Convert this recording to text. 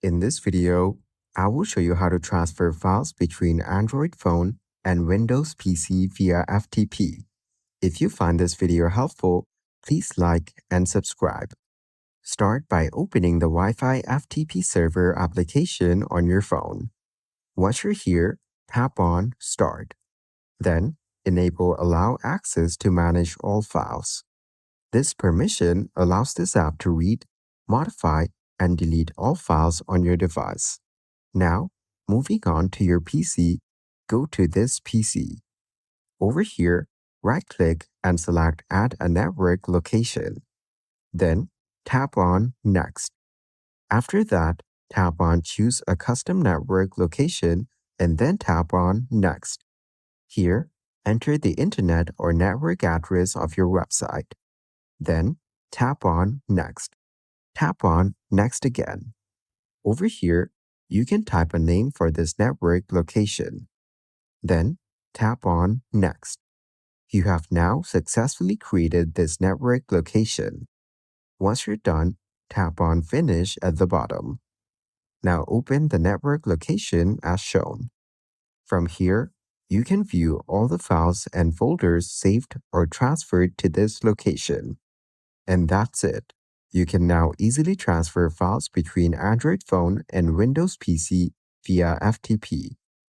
In this video, I will show you how to transfer files between Android phone and Windows PC via FTP. If you find this video helpful, please like and subscribe. Start by opening the Wi-Fi FTP server application on your phone. Once you're here, tap on Start. Then, enable Allow Access to manage all files. This permission allows this app to read, modify, and delete all files on your device. Now, moving on to your PC, go to this PC. Over here, right-click and select Add a Network Location. Then, tap on Next. After that, tap on Choose a Custom Network Location and then tap on Next. Here, enter the internet or network address of your website. Then, tap on Next. Tap on Next again. Over here, you can type a name for this network location. Then, tap on Next. You have now successfully created this network location. Once you're done, tap on Finish at the bottom. Now open the network location as shown. From here, you can view all the files and folders saved or transferred to this location. And that's it. You can now easily transfer files between Android phone and Windows PC via FTP.